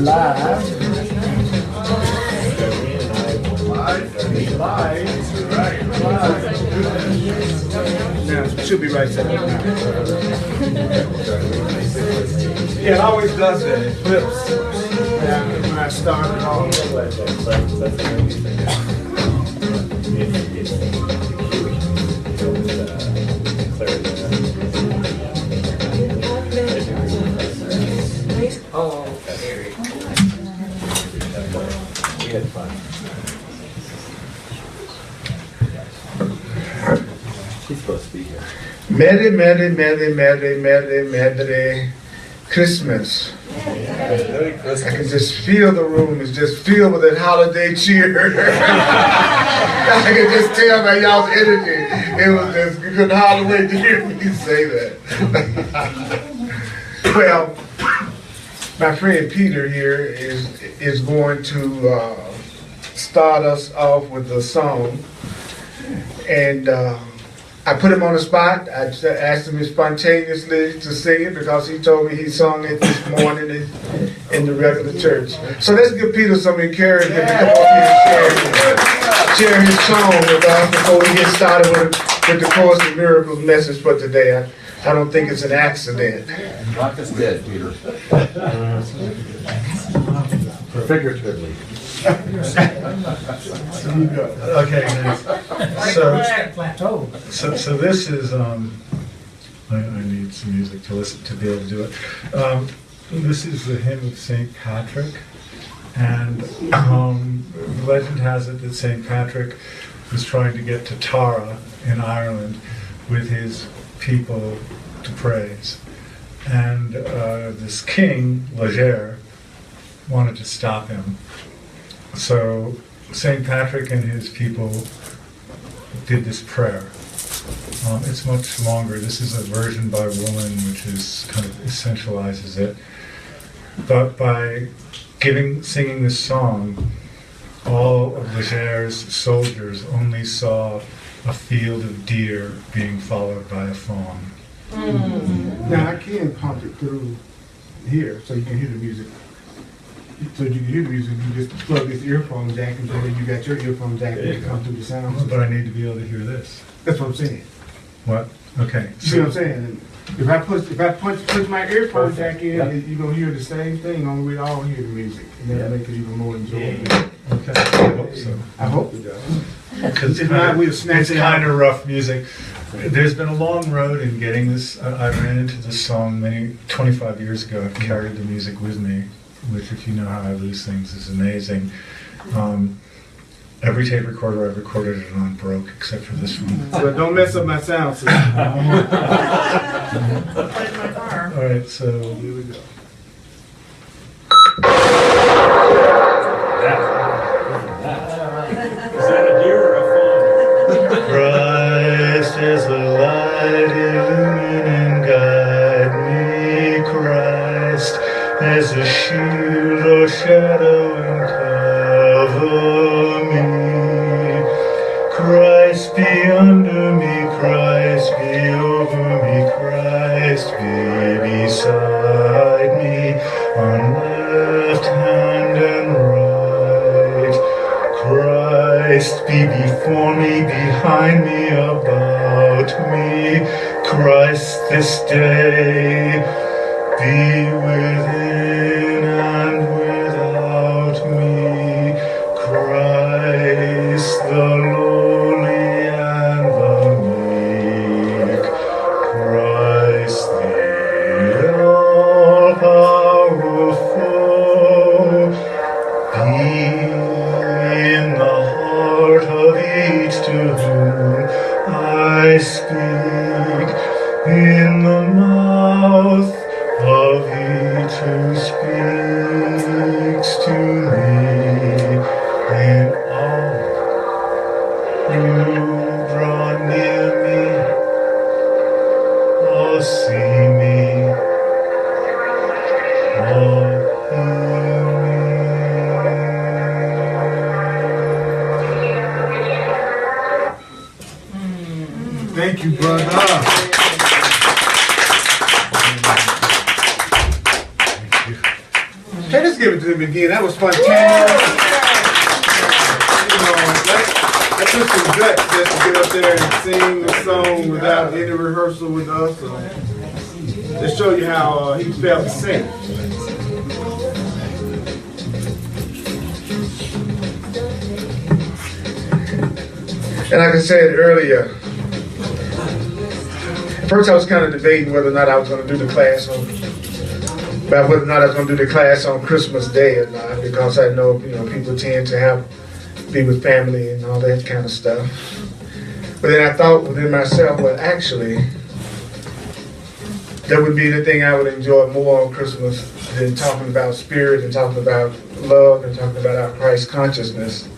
Live. Now, she'll be right there. Yeah, it always does that. It flips. Yeah, when I start it all over. We had fun. She's supposed to be here. Merry, merry, merry, merry, merry, merry Christmas. Merry Christmas. I can just feel the room is just filled with that holiday cheer. I can just tell by y'all's energy. It was just, you couldn't hardly wait to hear me say that. Well, my friend Peter here is going to start us off with a song. And I put him on the spot. I asked him spontaneously to sing it because he told me he sung it this morning in the regular church. So let's give Peter some encouragement to come up here and share his song with us before we get started with the Course in Miracles message for today. I don't think it's an accident. Rock is dead, Peter. Figuratively. Okay, so this is I need some music to listen to be able to do it. This is the hymn of St. Patrick, and the legend has it that St. Patrick was trying to get to Tara in Ireland with his people to praise, and this king Leger wanted to stop him. So St. Patrick and his people did this prayer. It's much longer. This is a version by Woolen, which is kind of essentializes it. But by singing this song, all of Leger's soldiers only saw a field of deer being followed by a fawn. Now I can pump it through here so you can hear the music. So you can hear the music, you just plug this earphone jack and then you got your earphone jack and it comes through the sound. But I need to be able to hear this. That's what I'm saying. What? Okay. You see what I'm saying? If I put my earphone jack in, you're gonna hear the same thing, only we all hear the music. And that'll make it even more enjoyable. Okay. I hope so. I hope it does. Because If not, we'll snatch it's it kind out. of rough music. There's been a long road in getting this. I ran into this song 25 years ago. I've carried the music with me, which, if you know how I lose things, is amazing. Every tape recorder I've recorded it on broke, except for this one. So don't mess up my sound system. All right, so Here we go. Is that a deer or a fawn? Christ is the light, illumine and guide me. Christ is a shield or shadow and cover me. Christ be under me, Christ be over me, Christ be beside me, on left hand and right. Christ be before me, behind me, about me. Christ this day be within and without me. Christ the lowly and the meek. Christ the all-powerful. Be in the heart of each to whom I speak, in the mouth of each who speaks to me, in all who draw near me, all see me, all hear me. Thank you, brother. Hey, let's give it to him again. That was spontaneous. That took some guts just to get up there and sing the song without any rehearsal with us. To show you how he felt safe. And like I said earlier, first I was kind of debating whether or not I was going to do the class about whether or not I was going to do the class on Christmas Day or not, because I know, people tend to be with family and all that kind of stuff. But then I thought within myself, well, actually, that would be the thing I would enjoy more on Christmas than talking about spirit and talking about love and talking about our Christ consciousness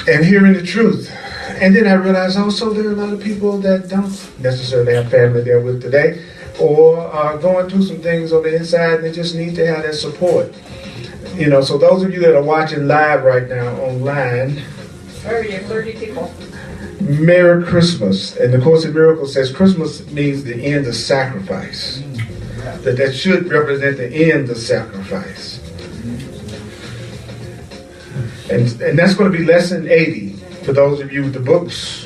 and hearing the truth. And then I realized also there are a lot of people that don't necessarily have family they're with today, or are going through some things on the inside and they just need to have that support. So those of you that are watching live right now online, 30 people. Merry Christmas. And the Course in Miracles says Christmas means the end of sacrifice. That should represent the end of sacrifice. And that's going to be lesson 80 for those of you with the books.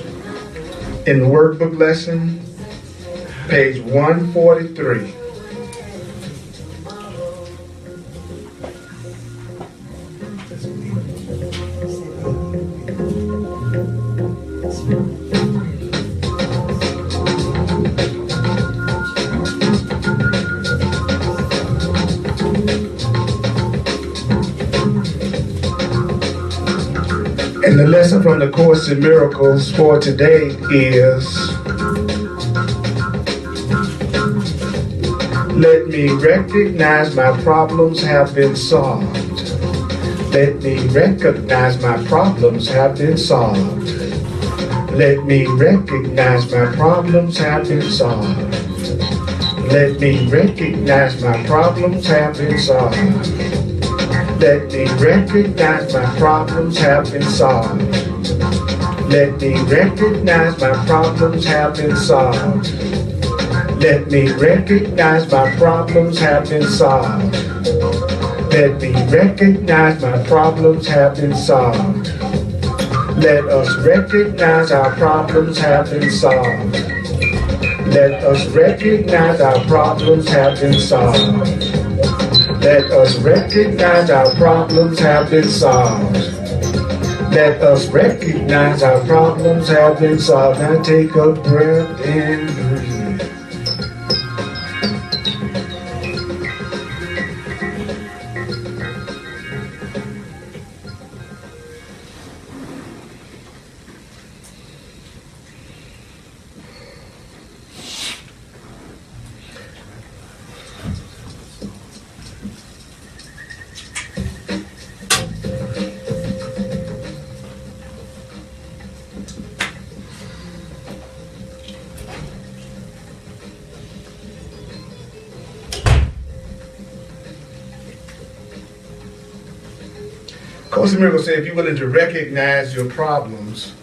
In the workbook lesson, page 143. And the lesson from the Course in Miracles for today is, let me recognize my problems have been solved. Let me recognize my problems have been solved. Let me recognize my problems have been solved. Let me recognize my problems have been solved. Let me recognize my problems have been solved. Let me recognize my problems have been solved. Let me recognize my problems have been solved. Let me recognize my problems have been solved. Let us recognize our problems have been solved. Let us recognize our problems have been solved. Let us recognize our problems have been solved. Let us recognize our problems have been solved. Now take a breath and breathe. Course in Miracles says if you're willing to recognize your problems,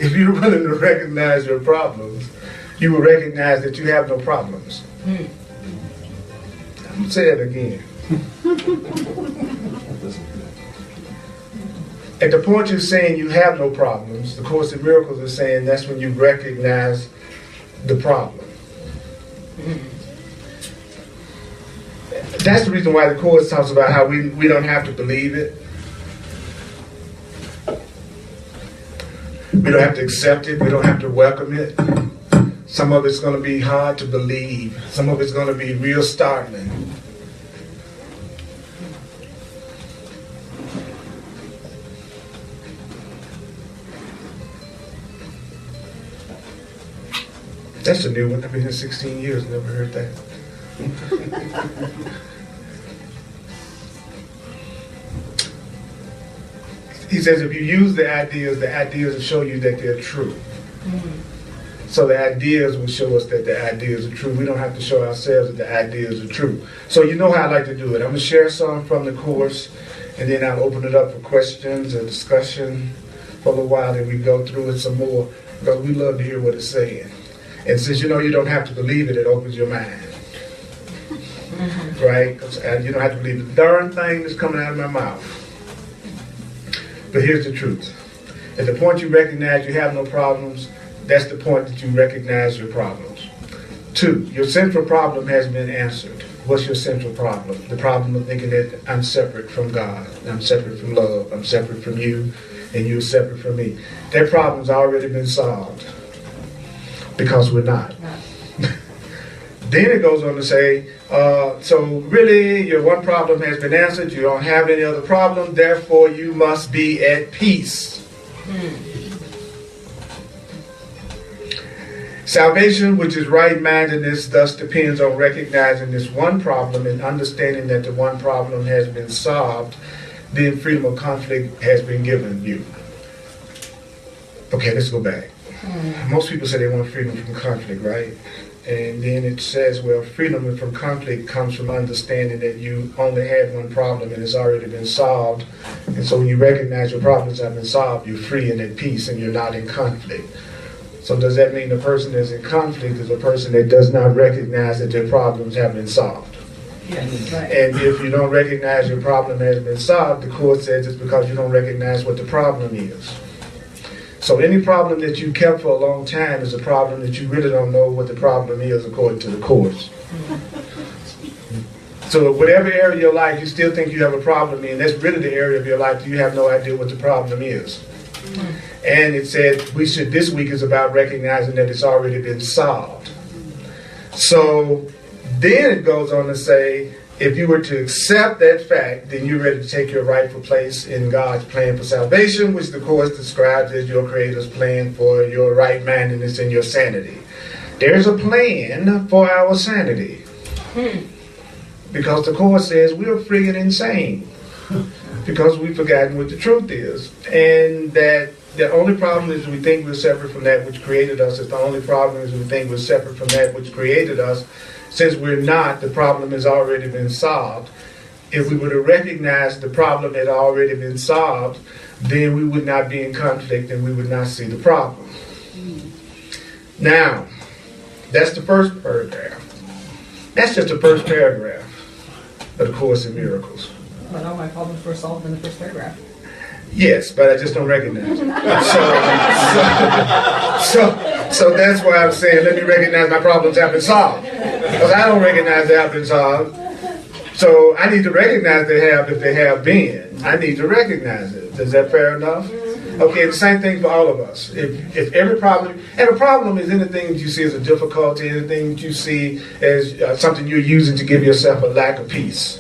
if you're willing to recognize your problems, you will recognize that you have no problems. I'm going to say it again. At the point you're saying you have no problems, the Course in Miracles is saying that's when you recognize the problem. That's the reason why the Course talks about how we don't have to believe it. We don't have to accept it. We don't have to welcome it. Some of it's going to be hard to believe. Some of it's going to be real startling. That's a new one. I've been here 16 years, never heard that. He says if you use the ideas will show you that they're true. So the ideas will show us that the ideas are true. We don't have to show ourselves that the ideas are true. So you know how I like to do it. I'm going to share some from the Course, and then I'll open it up for questions and discussion for a little while, and we go through it some more, because we love to hear what it's saying. And since you know you don't have to believe it, it opens your mind. Right? 'Cause, you don't have to believe the darn thing that's coming out of my mouth. But here's the truth. At the point you recognize you have no problems, that's the point that you recognize your problems. 2, your central problem has been answered. What's your central problem? The problem of thinking that I'm separate from God, I'm separate from love, I'm separate from you, and you're separate from me. That problem's already been solved because we're not. Then it goes on to say, so really your one problem has been answered, you don't have any other problem, therefore you must be at peace. Salvation, which is right-mindedness, thus depends on recognizing this one problem and understanding that the one problem has been solved, then freedom of conflict has been given you. Okay, let's go back. Most people say they want freedom from conflict, right? And then it says, well, freedom from conflict comes from understanding that you only had one problem and it's already been solved. And so when you recognize your problems have been solved, you're free and at peace and you're not in conflict. So does that mean the person that's in conflict is a person that does not recognize that their problems have been solved? Yes, right. And if you don't recognize your problem has been solved, the court says it's because you don't recognize what the problem is. So any problem that you kept for a long time is a problem that you really don't know what the problem is according to the courts. So whatever area of your life you still think you have a problem in, that's really the area of your life you have no idea what the problem is. And it said this week is about recognizing that it's already been solved. So then it goes on to say, if you were to accept that fact, then you're ready to take your rightful place in God's plan for salvation, which the Course describes as your Creator's plan for your right-mindedness and your sanity. There's a plan for our sanity. Because the Course says we're friggin' insane. Because we've forgotten what the truth is. And that the only problem is we think we're separate from that which created us. If the only problem is we think we're separate from that which created us, since we're not, the problem has already been solved. If we were to recognize the problem had already been solved, then we would not be in conflict and we would not see the problem. Now, that's the first paragraph. That's just the first paragraph of the Course in Miracles. But all my problems were solved in the first paragraph. Yes, but I just don't recognize it. So that's why I'm saying, let me recognize my problems have been solved. Because I don't recognize they have been solved. So I need to recognize they have if they have been. I need to recognize it. Is that fair enough? Okay, the same thing for all of us. If every problem, and a problem is anything that you see as a difficulty, anything that you see as something you're using to give yourself a lack of peace.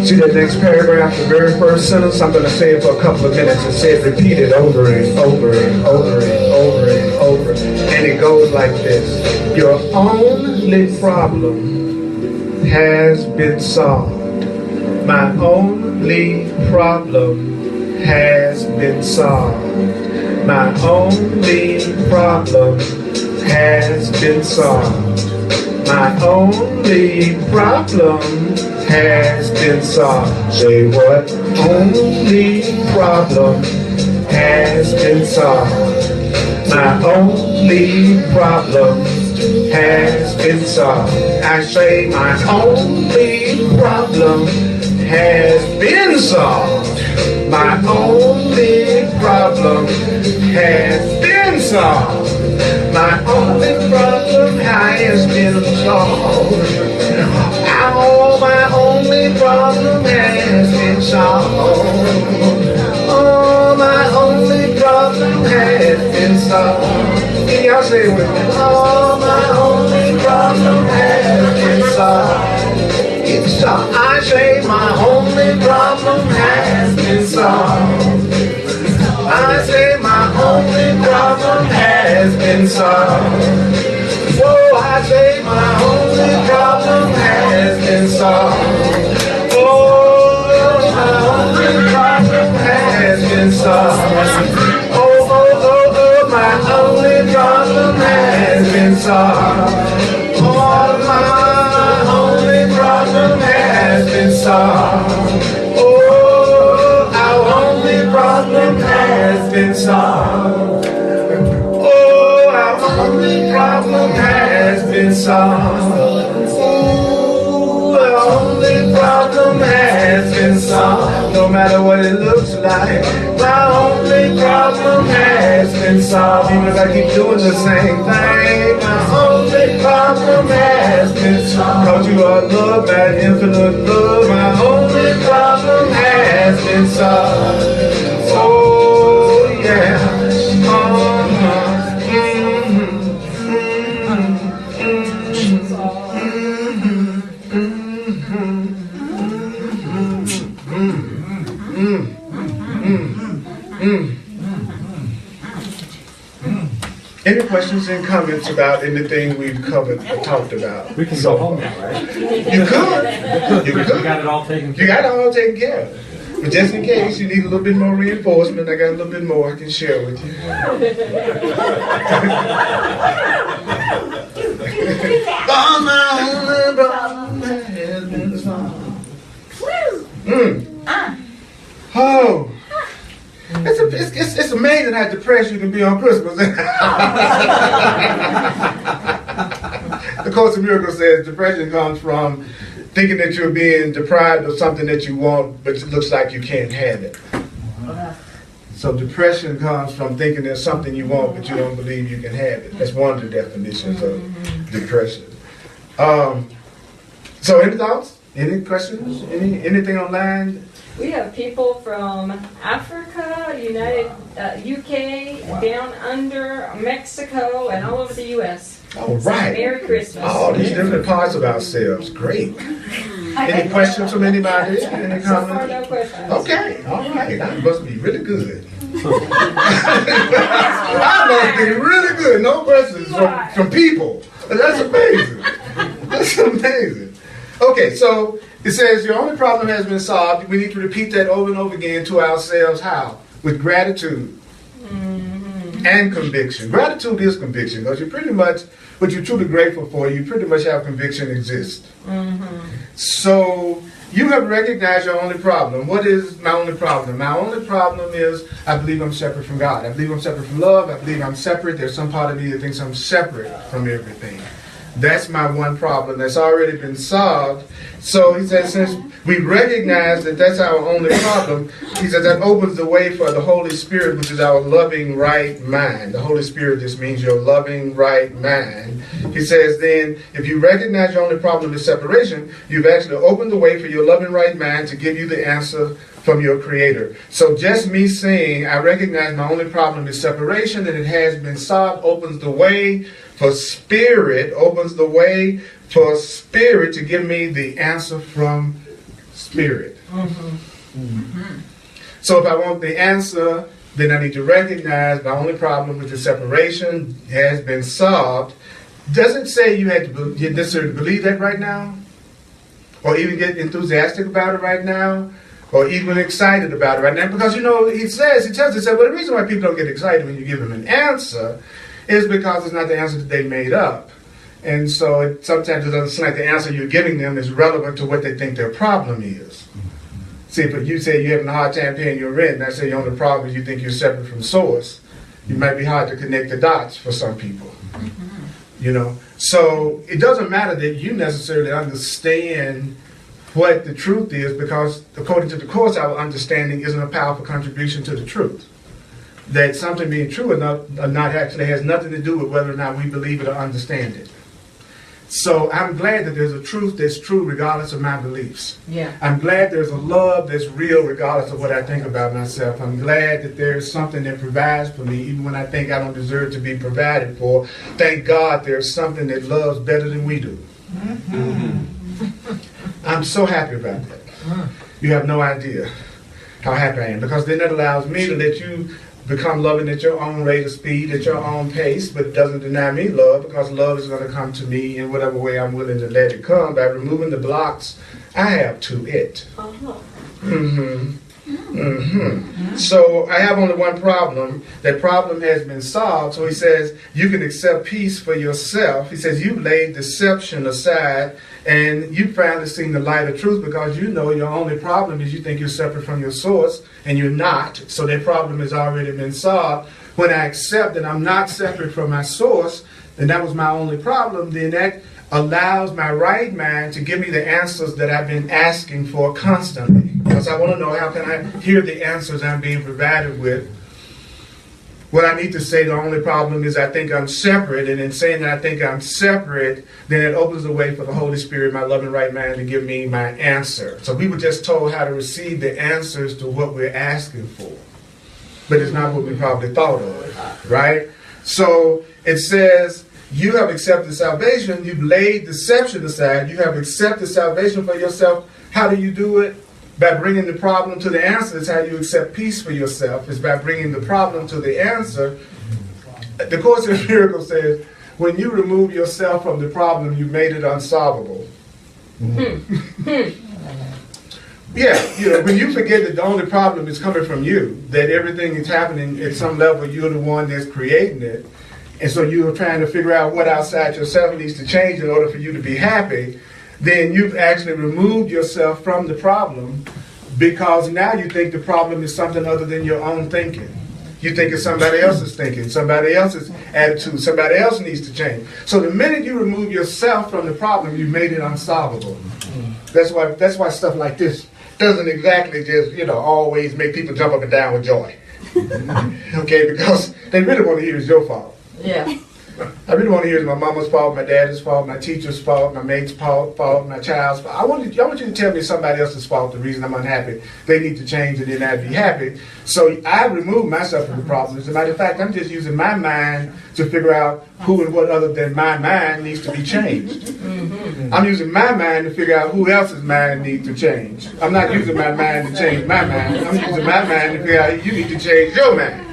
See that next paragraph, the very first sentence? I'm going to say it for a couple of minutes and say it repeated over and over and over and over and over. And it goes like this. Your only problem has been solved. My only problem has been solved. My only problem has been solved. My only problem has been solved. Say what? Only problem has been solved. My only problem has been solved. I say my only problem has been solved. My only problem has been solved. My only problem has been solved. Oh, my only problem has been solved. Oh, my only problem has been solved. Can y'all say it with me? Oh, my only problem has been solved. It's solved. I say my only problem has been solved. I say my only problem has been solved. Whoa, I say my only problem what it looks like. My only problem has been solved. Even if I keep doing the same thing, my only problem has been solved. Cause you are love, that infinite love. My only problem has been solved. Oh yeah. Any questions and comments about anything we've covered or talked about? We can go home now, right? You could. You We could. got it all taken care You got it all taken care of. But just in case you need a little bit more reinforcement, I got a little bit more I can share with you. Oh, my only problem has been solved. Oh. It's amazing how depressed you can be on Christmas. The Course in Miracles says depression comes from thinking that you're being deprived of something that you want, but it looks like you can't have it. So depression comes from thinking there's something you want, but you don't believe you can have it. That's one of the definitions of depression. So any thoughts? Any questions? Anything online? We have people from Africa, UK, down under Mexico, and all over the U.S. All right. Merry Christmas. All these different parts of ourselves. Great. Any questions from anybody? Any So far, comments? no questions. Okay, all right. That must be really good. That must be really good. No questions from people. That's amazing. That's amazing. Okay, so it says your only problem has been solved. We need to repeat that over and over again to ourselves. How? With gratitude and conviction. Gratitude is conviction because you pretty much, what you're truly grateful for, you pretty much have conviction exists. So you have recognized your only problem. What is my only problem? My only problem is I believe I'm separate from God. I believe I'm separate from love. I believe I'm separate. There's some part of me that thinks I'm separate from everything. That's my one problem that's already been solved. So he says, since we recognize that that's our only problem, he says that opens the way for the Holy Spirit, which is our loving right mind. The Holy Spirit just means your loving right mind. He says then, if you recognize your only problem is separation, you've actually opened the way for your loving right mind to give you the answer from your Creator. So just me saying, I recognize my only problem is separation, and it has been solved, opens the way for Spirit, to give me the answer from Spirit. So if I want the answer, then I need to recognize my only problem, which is separation, has been solved. Doesn't say you had to get necessarily believe that right now, or even get enthusiastic about it right now, or even excited about it right now. Because, he tells us, well, the reason why people don't get excited when you give them an answer is because it's not the answer that they made up. And so sometimes it doesn't seem like the answer you're giving them is relevant to what they think their problem is. See, but you say you're having a hard time paying your rent, and I say your only problem is you think you're separate from source. It might be hard to connect the dots for some people. So it doesn't matter that you necessarily understand what the truth is, because according to the Course, our understanding isn't a powerful contribution to the truth. That something being true or not actually has nothing to do with whether or not we believe it or understand it. So I'm glad that there's a truth that's true regardless of my beliefs. Yeah. I'm glad there's a love that's real regardless of what I think about myself. I'm glad that there's something that provides for me even when I think I don't deserve to be provided for. Thank God there's something that loves better than we do. I'm so happy about that. You have no idea how happy I am, because then that allows me to let you become loving at your own rate of speed, at your own pace, but it doesn't deny me love, because love is going to come to me in whatever way I'm willing to let it come by removing the blocks I have to it. So I have only one problem. That problem has been solved. So he says you can accept peace for yourself. He says you've laid deception aside and you finally seen the light of truth, because you know your only problem is you think you're separate from your source, and you're not. So that problem has already been solved. When I accept that I'm not separate from my source, and that was my only problem, then that allows my right mind to give me the answers that I've been asking for constantly. Because I want to know, how can I hear the answers I'm being provided with? What I need to say, the only problem is I think I'm separate, and in saying that I think I'm separate, then it opens the way for the Holy Spirit, my loving right mind, to give me my answer. So we were just told how to receive the answers to what we're asking for. But it's not what we probably thought of, right? So it says, you have accepted salvation, you've laid deception aside, you have accepted salvation for yourself. How do you do it? By bringing the problem to the answer. Is how you accept peace for yourself, is by bringing the problem to the answer. The Course in Miracles says, when you remove yourself from the problem, you made it unsolvable. Yeah, when you forget that the only problem is coming from you, that everything is happening at some level, you're the one that's creating it, and so you're trying to figure out what outside yourself needs to change in order for you to be happy, then you've actually removed yourself from the problem, because now you think the problem is something other than your own thinking. You think it's somebody else's thinking, somebody else's attitude, somebody else needs to change. So the minute you remove yourself from the problem, you made it unsolvable. That's why stuff like this doesn't exactly just, always make people jump up and down with joy. Okay, because they really want to hear it's your fault. Yeah. I really want to hear it's my mama's fault, my dad's fault, my teacher's fault, my mate's fault, my child's fault. I want you to tell me it's somebody else's fault, the reason I'm unhappy. They need to change and then I'd be happy. So I removed myself from the problem. As a matter of fact, I'm just using my mind to figure out who and what other than my mind needs to be changed. Mm-hmm. I'm using my mind to figure out who else's mind needs to change. I'm not using my mind to change my mind. I'm using my mind to figure out you need to change your mind.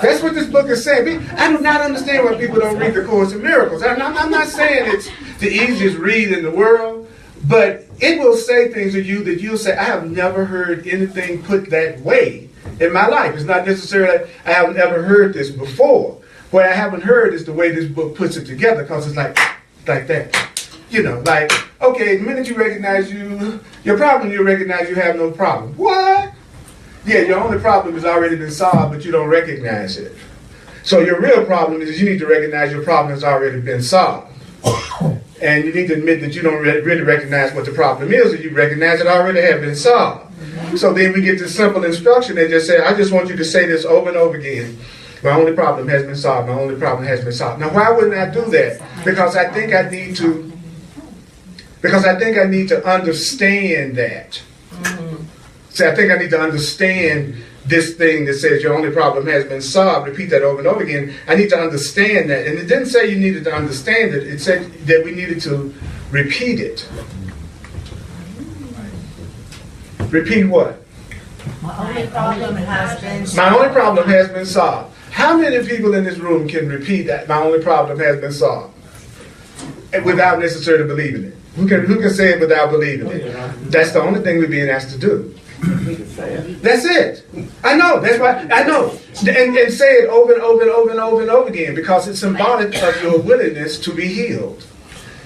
That's what this book is saying. I do not understand why people don't read the Course in Miracles. I'm not saying it's the easiest read in the world, but it will say things to you that you'll say, I have never heard anything put that way in my life. It's not necessarily I haven't ever heard this before. What I haven't heard is the way this book puts it together, because it's like that. Okay, the minute you recognize your problem, you recognize you have no problem. What? Yeah, your only problem has already been solved, but you don't recognize it. So your real problem is you need to recognize your problem has already been solved. And you need to admit that you don't really recognize what the problem is, and you recognize it already has been solved. So then we get this simple instruction that just says, I just want you to say this over and over again. My only problem has been solved. My only problem has been solved. Now, why wouldn't I do that? Because I think I need to understand that. See, I think I need to understand this thing that says your only problem has been solved. Repeat that over and over again. I need to understand that. And it didn't say you needed to understand it. It said that we needed to repeat it. Repeat what? My only problem has been solved. My only problem has been solved. How many people in this room can repeat that? My only problem has been solved, without necessarily believing it? Who can say it without believing it? That's the only thing we're being asked to do. That's it. I know. That's why I know. And say it over and over and over and over and over again, because it's symbolic of your willingness to be healed.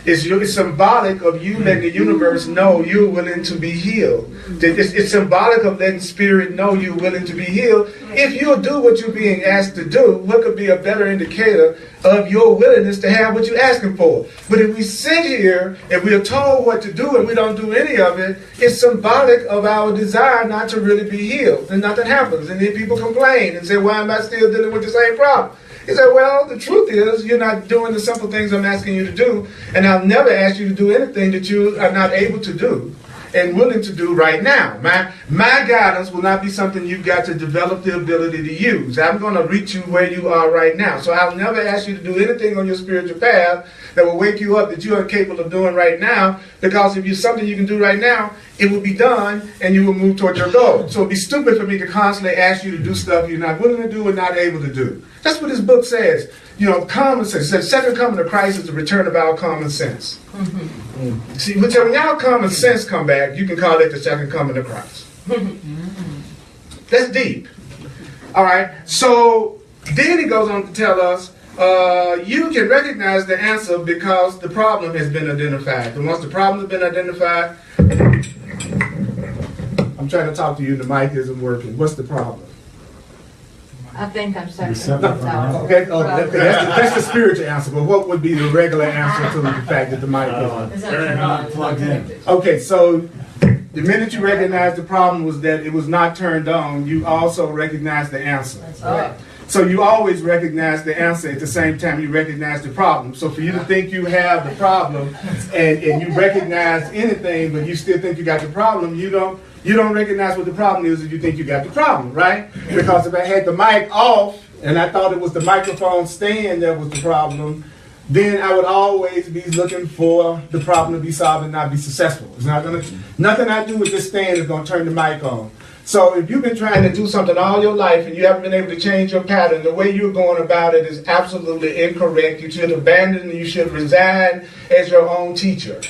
It's symbolic of you letting the universe know you're willing to be healed. It's symbolic of letting spirit know you're willing to be healed. If you'll do what you're being asked to do, what could be a better indicator of your willingness to have what you're asking for? But if we sit here and we are told what to do and we don't do any of it, it's symbolic of our desire not to really be healed. And nothing happens. And then people complain and say, why am I still dealing with the same problem? He said, well, the truth is you're not doing the simple things I'm asking you to do, and I'll never ask you to do anything that you are not able to do and willing to do right now. My guidance will not be something you've got to develop the ability to use. I'm going to reach you where you are right now. So I'll never ask you to do anything on your spiritual path that will wake you up that you are capable of doing right now, because if it's something you can do right now, it will be done and you will move toward your goal. So it'd be stupid for me to constantly ask you to do stuff you're not willing to do and not able to do. That's what this book says. Common sense. It says second coming of Christ is the return of our common sense. Mm-hmm. See, when y'all common sense come back, you can call it the second coming of Christ. That's deep. All right. So then he goes on to tell us, you can recognize the answer because the problem has been identified. And once the problem has been identified, I'm trying to talk to you, the mic isn't working. What's the problem? I think I'm You're separate. separate from him. Okay, that's the spiritual answer, but what would be the regular answer to the fact that the mic is on? Is that They're turned not on? plugged in. Okay, so the minute you recognize the problem was that it was not turned on, you also recognize the answer. That's right. So you always recognize the answer at the same time you recognize the problem. So for you to think you have the problem and you recognize anything, but you still think you got the problem, you don't recognize what the problem is if you think you got the problem, right? Because if I had the mic off and I thought it was the microphone stand that was the problem, then I would always be looking for the problem to be solved and not be successful. It's not gonna, nothing I do with this stand is gonna turn the mic on. So if you've been trying to do something all your life and you haven't been able to change your pattern, the way you're going about it is absolutely incorrect. You should abandon, you should resign as your own teacher.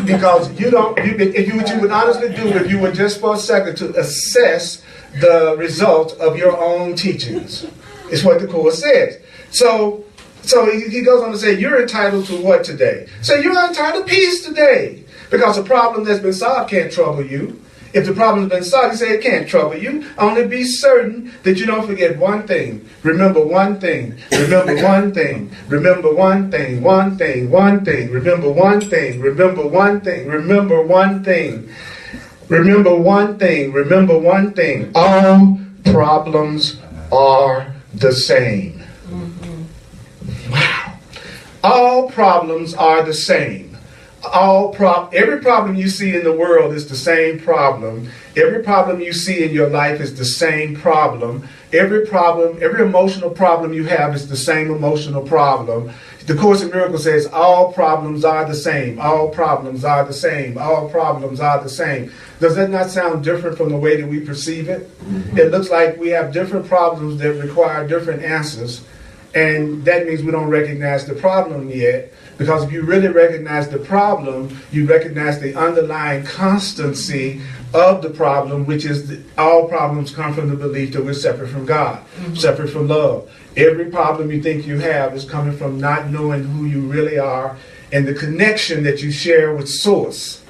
Because you don't, if you what you would honestly do if you were just for a second to assess the result of your own teachings. It's what the Course says. So he goes on to say, you're entitled to what today? So you're entitled to peace today. Because a problem that's been solved can't trouble you. If the problem's been solved, he said it can't trouble you. Only be certain that you don't forget one thing. Remember one thing. Remember one thing. Remember one thing. One thing. One thing. Remember one thing. Remember one thing. Remember one thing. Remember one thing. Remember one thing. All problems are the same. Wow. All problems are the same. Every problem you see in the world is the same problem. Every problem you see in your life is the same problem. Every emotional problem you have is the same emotional problem. The Course in Miracles says all problems are the same. All problems are the same. All problems are the same. Does that not sound different from the way that we perceive it? It looks like we have different problems that require different answers. And that means we don't recognize the problem yet. Because if you really recognize the problem, you recognize the underlying constancy of the problem, which is all problems come from the belief that we're separate from God, separate from love. Every problem you think you have is coming from not knowing who you really are and the connection that you share with Source.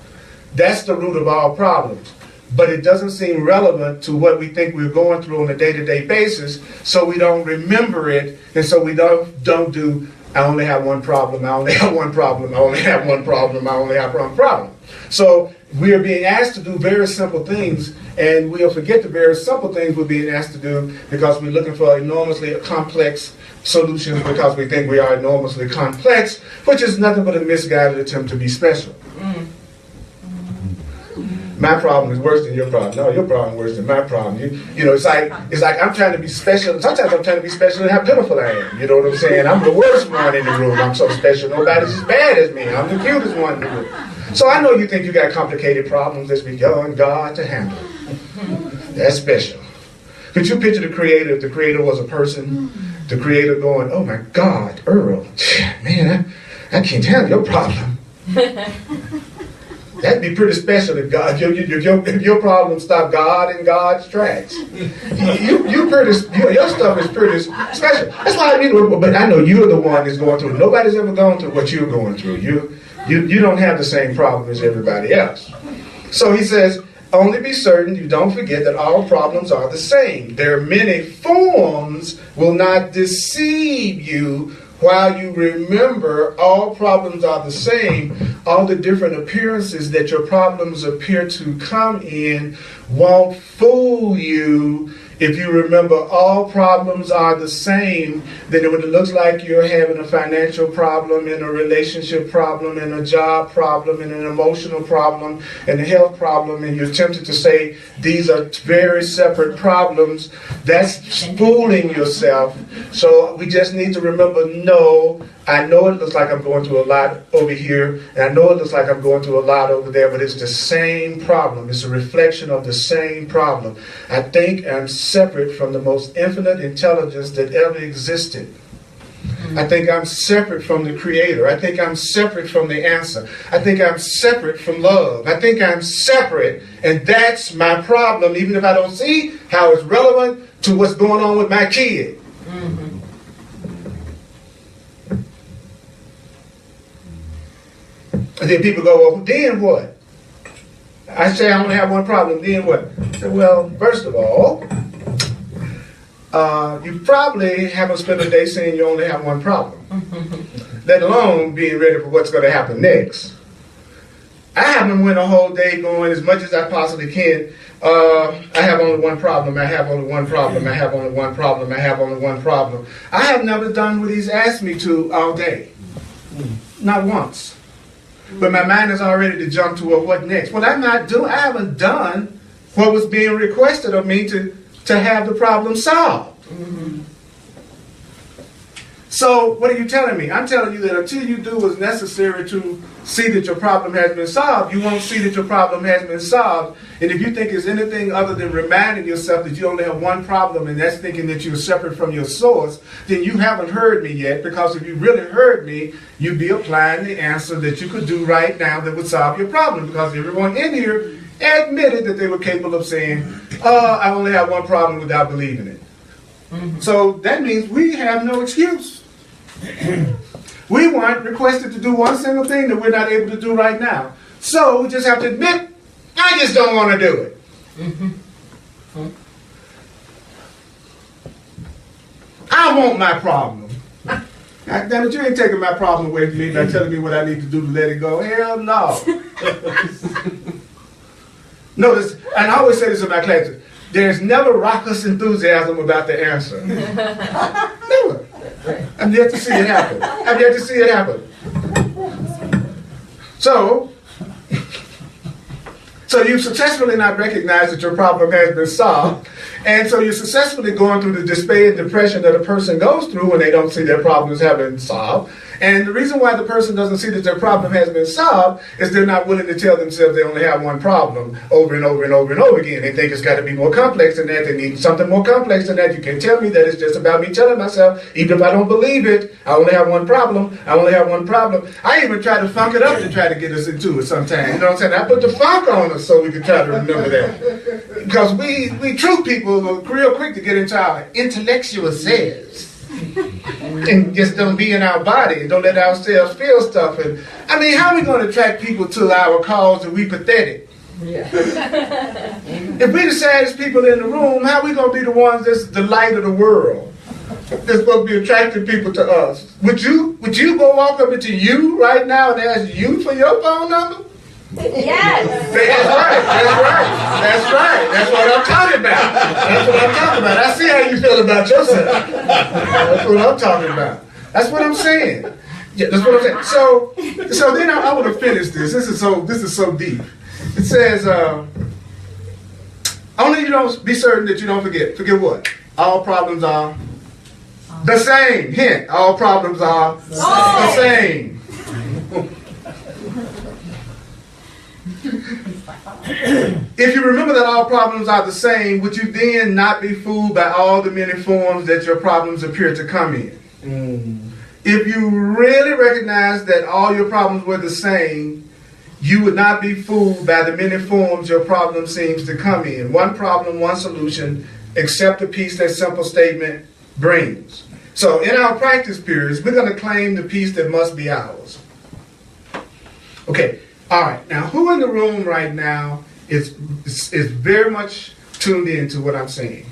That's the root of all problems. But it doesn't seem relevant to what we think we're going through on a day-to-day basis, so we don't remember it, and so we don't do, I only have one problem, I only have one problem, I only have one problem, I only have one problem. So we are being asked to do very simple things, and we'll forget the very simple things we're being asked to do because we're looking for enormously complex solutions because we think we are enormously complex, which is nothing but a misguided attempt to be special. My problem is worse than your problem. No, your problem is worse than my problem. You know, it's like I'm trying to be special. Sometimes I'm trying to be special and how pitiful I am. You know what I'm saying? I'm the worst one in the room. I'm so special. Nobody's as bad as me. I'm the cutest one in the room. So I know you think you got complicated problems that's beyond God to handle. That's special. Could you picture the Creator if the Creator was a person? The Creator going, oh my God, Earl, man, I can't handle your problem. That'd be pretty special if God, if your problem stopped God in God's tracks. Your stuff is pretty special. That's why I mean, but I know you're the one that's going through it. Nobody's ever gone through what you're going through. You don't have the same problem as everybody else. So he says, only be certain you don't forget that all problems are the same. Their many forms will not deceive you. While you remember all problems are the same, all the different appearances that your problems appear to come in won't fool you. If you remember all problems are the same, then when it looks like you're having a financial problem and a relationship problem and a job problem and an emotional problem and a health problem, and you're tempted to say these are very separate problems, that's fooling yourself. So we just need to remember, no, I know it looks like I'm going through a lot over here, and I know it looks like I'm going through a lot over there, but it's the same problem. It's a reflection of the same problem. I think I'm separate from the most infinite intelligence that ever existed. I think I'm separate from the Creator. I think I'm separate from the answer. I think I'm separate from love. I think I'm separate, and that's my problem, even if I don't see how it's relevant to what's going on with my kid. And then people go, well, then what? I say I only have one problem, then what? I say, well, first of all, you probably haven't spent a day saying you only have one problem, let alone being ready for what's going to happen next. I haven't went a whole day going as much as I possibly can. I have only one problem. I have only one problem. I have only one problem. I have only one problem. I have never done what he's asked me to all day. Not once. But my mind is already to jump to, well, what next? Well, I haven't done what was being requested of me to have the problem solved. So what are you telling me? I'm telling you that until you do what's necessary to see that your problem has been solved, you won't see that your problem has been solved. And if you think it's anything other than reminding yourself that you only have one problem, and that's thinking that you're separate from your source, then you haven't heard me yet, because if you really heard me, you'd be applying the answer that you could do right now that would solve your problem, because everyone in here admitted that they were capable of saying, I only have one problem, without believing it. So that means we have no excuse. We weren't requested to do one single thing that we're not able to do right now. So we just have to admit, I just don't want to do it. I want my problem. God damn it, you ain't taking my problem away from me by telling me what I need to do to let it go. Hell no. Notice, and I always say this in my classes, there's never raucous enthusiasm about the answer. Never. I've yet to see it happen. I've yet to see it happen. So you've successfully not recognized that your problem has been solved. And so you're successfully going through the despair and depression that a person goes through when they don't see their problems have been solved. And the reason why the person doesn't see that their problem has been solved is they're not willing to tell themselves they only have one problem over and over and over and over again. They think it's got to be more complex than that. They need something more complex than that. You can tell me that it's just about me telling myself, even if I don't believe it, I only have one problem. I only have one problem. I even try to funk it up to try to get us into it sometimes. You know what I'm saying? I put the funk on us so we can try to remember that. Because we true people are real quick to get into our intellectual selves. And just don't be in our body and don't let ourselves feel stuff. And I mean, how are we going to attract people to our cause and we pathetic? Yeah. If we the saddest people in the room, how are we going to be the ones that's the light of the world? That's supposed to be attracting people to us. Would you go walk up into you right now and ask you for your phone number? Yes. That's right. That's what I'm talking about. I see how you feel about yourself. That's what I'm talking about. That's what I'm saying. Yeah, that's what I'm saying. So then I want to finish this. This is so deep. It says, only you don't be certain that you don't forget. Forget what? All problems are the same. Hint, all problems are the same. If you remember that all problems are the same, would you then not be fooled by all the many forms that your problems appear to come in? If you really recognize that all your problems were the same, you would not be fooled by the many forms your problem seems to come in. One problem, one solution, accept the peace that simple statement brings. So in our practice periods, we're going to claim the peace that must be ours. Okay. All right, now who in the room right now is very much tuned in to what I'm saying?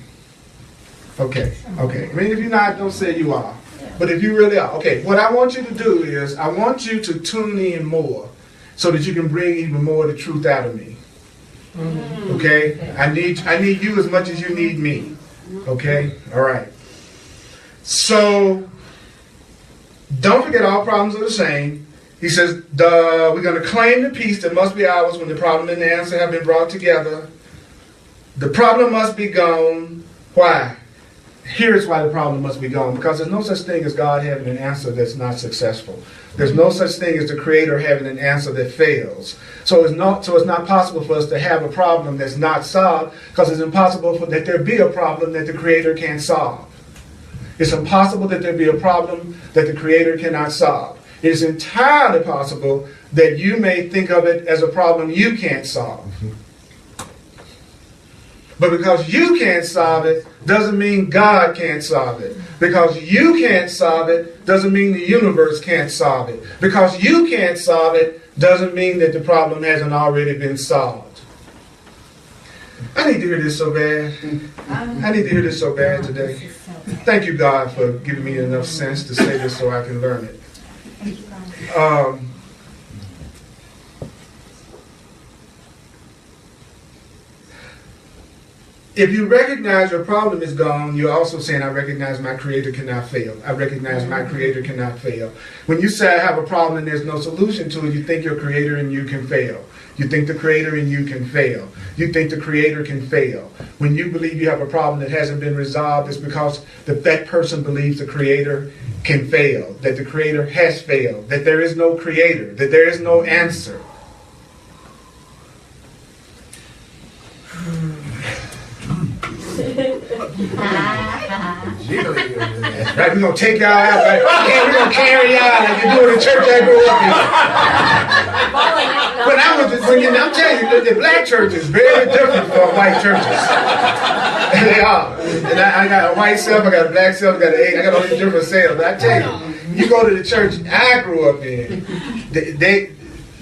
Okay. I mean, if you're not, don't say you are. But if you really are, okay, what I want you to do is I want you to tune in more so that you can bring even more of the truth out of me. Okay? I need you as much as you need me. Okay? All right. So, don't forget all problems are the same. He says, we're going to claim the peace that must be ours when the problem and the answer have been brought together. The problem must be gone. Why? Here's why the problem must be gone. Because there's no such thing as God having an answer that's not successful. There's no such thing as the Creator having an answer that fails. So it's not possible for us to have a problem that's not solved, because it's impossible that there be a problem that the Creator can't solve. It's impossible that there be a problem that the Creator cannot solve. It is entirely possible that you may think of it as a problem you can't solve. But because you can't solve it, doesn't mean God can't solve it. Because you can't solve it, doesn't mean the universe can't solve it. Because you can't solve it, doesn't mean that the problem hasn't already been solved. I need to hear this so bad. I need to hear this so bad today. Thank you, God, for giving me enough sense to say this so I can learn it. If you recognize your problem is gone, you're also saying, I recognize my Creator cannot fail. I recognize my Creator cannot fail. When you say I have a problem and there's no solution to it, you think your Creator and you can fail. You think the Creator and you can fail. You think the Creator can fail. When you believe you have a problem that hasn't been resolved, it's because that person believes the Creator can fail, that the Creator has failed, that there is no Creator, that there is no answer. Right, we're gonna take y'all out. Right? Yeah, we're gonna carry y'all like you do in the church I grew up in. When I was, I'm telling you, the black church is very different from white churches. They are. And I got a white self, I got a black self, I got all these different selves. But I tell you go to the church I grew up in,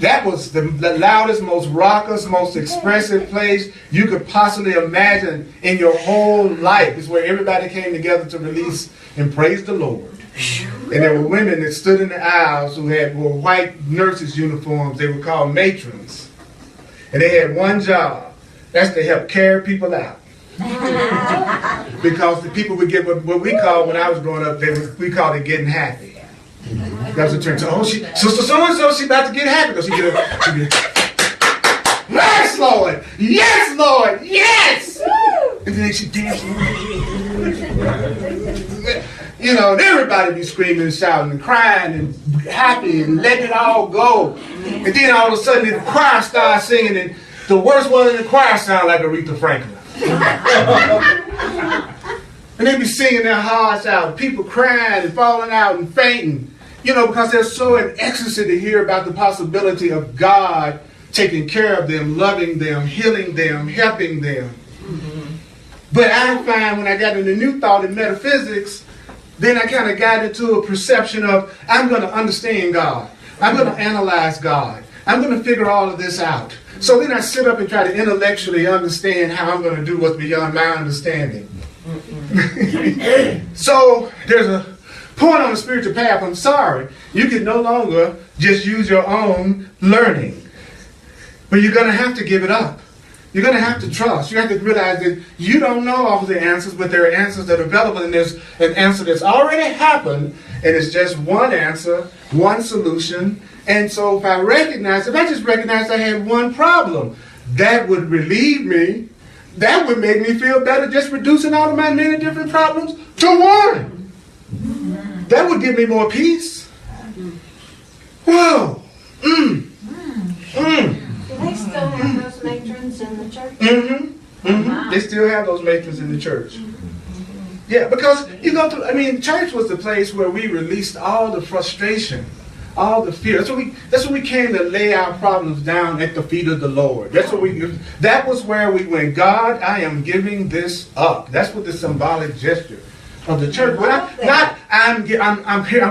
that was the loudest, most raucous, most expressive place you could possibly imagine in your whole life. It's where everybody came together to release and praise the Lord. And there were women that stood in the aisles who wore white nurses' uniforms. They were called matrons. And they had one job. That's to help carry people out. Because the people would get what we called, when I was growing up, we called it getting happy. That was the term. So, Sister so-and-so, she about to get happy. Because she get yes, Lord! Yes, Lord! Yes! And then she danced. You know, and everybody be screaming and shouting and crying and happy and letting it all go. And then all of a sudden the choir starts singing, and the worst one in the choir sound like Aretha Franklin. And they be singing their hearts out, people crying and falling out and fainting. You know, because they're so in ecstasy to hear about the possibility of God taking care of them, loving them, healing them, helping them. Mm-hmm. But I find when I got into New Thought in metaphysics, then I kind of got into a perception of, I'm going to understand God. I'm going to analyze God. I'm going to figure all of this out. So then I sit up and try to intellectually understand how I'm going to do what's beyond my understanding. So there's a point on the spiritual path, I'm sorry, you can no longer just use your own learning. But you're going to have to give it up. You're going to have to trust. You have to realize that you don't know all of the answers, but there are answers that are available, and there's an answer that's already happened, and it's just one answer, one solution. And so if I just recognize I had one problem, that would relieve me. That would make me feel better, just reducing all of my many different problems to one. That would give me more peace. Whoa. Do they still have those matrons in the church? They still have those matrons in the church. Yeah, because you go through, church was the place where we released all the frustration, all the fear. That's when we came to lay our problems down at the feet of the Lord. That was where we went, God, I am giving this up. That's what the symbolic gesture of the church. I'm